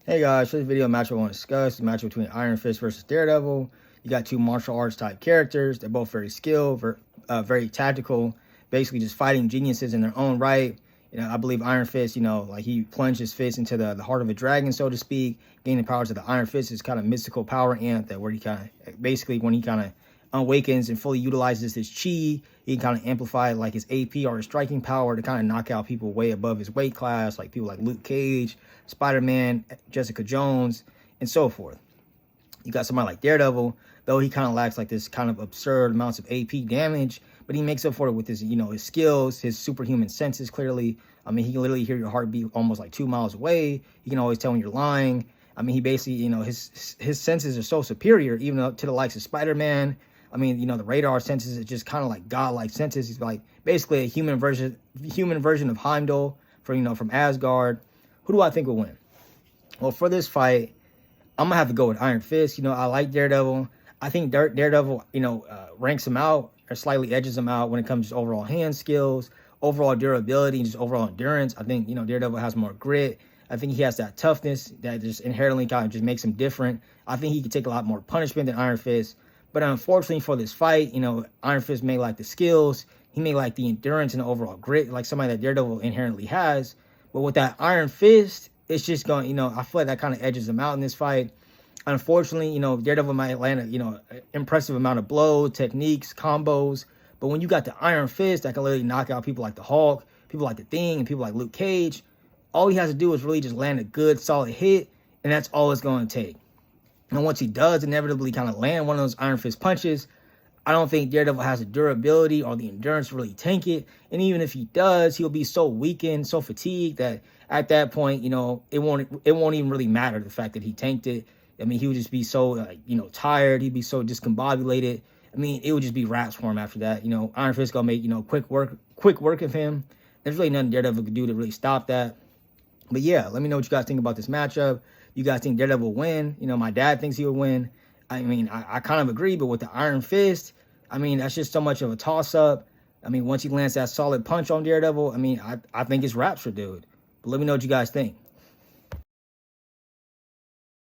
Hey guys, for this video matchup I want to discuss the matchup between Iron Fist versus Daredevil. You got two martial arts type characters. They're both very skilled, very tactical, basically just fighting geniuses in their own right. I believe Iron Fist, like he plunged his fist into the heart of a dragon, so to speak, gaining powers of the Iron Fist, is kind of mystical power ant that where he kind of, basically when he kind of awakens and fully utilizes his chi, he can kind of amplify like his AP or his striking power to kind of knock out people way above his weight class, like people like Luke Cage, Spider-Man, Jessica Jones, and so forth. You got somebody like Daredevil, though he kind of lacks like this kind of absurd amounts of AP damage, but he makes up for it with his, his skills, his superhuman senses, clearly. I mean, he can literally hear your heartbeat almost like 2 miles away. He can always tell when you're lying. I mean, he basically, his senses are so superior, even up to the likes of Spider-Man. I mean, the radar senses is just kind of like godlike senses. He's like basically a human version of Heimdall from Asgard. Who do I think will win? Well, for this fight, I'm gonna have to go with Iron Fist. I like Daredevil. I think Daredevil, ranks him out or slightly edges him out when it comes to overall hand skills, overall durability, and just overall endurance. I think Daredevil has more grit. I think he has that toughness that just inherently kind of just makes him different. I think he could take a lot more punishment than Iron Fist. But unfortunately for this fight, Iron Fist may lack the skills. He may lack the endurance and the overall grit, like somebody that Daredevil inherently has. But with that Iron Fist, it's just going, I feel like that kind of edges him out in this fight. Unfortunately, Daredevil might land an impressive amount of blows, techniques, combos. But when you got the Iron Fist that can literally knock out people like the Hulk, people like the Thing, and people like Luke Cage, all he has to do is really just land a good, solid hit, and that's all it's going to take. And once he does inevitably kind of land one of those Iron Fist punches, I don't think Daredevil has the durability or the endurance to really tank it. And even if he does, he'll be so weakened, so fatigued that at that point, it won't even really matter the fact that he tanked it. I mean, he would just be so, tired. He'd be so discombobulated. I mean, it would just be wraps for him after that. Iron Fist gonna make, quick work of him. There's really nothing Daredevil could do to really stop that. But yeah, let me know what you guys think about this matchup. You guys think Daredevil will win? My dad thinks he would win. I mean, I kind of agree, but with the Iron Fist, I mean, that's just so much of a toss-up. I mean, once he lands that solid punch on Daredevil, I mean, I think it's wraps for dude. But let me know what you guys think.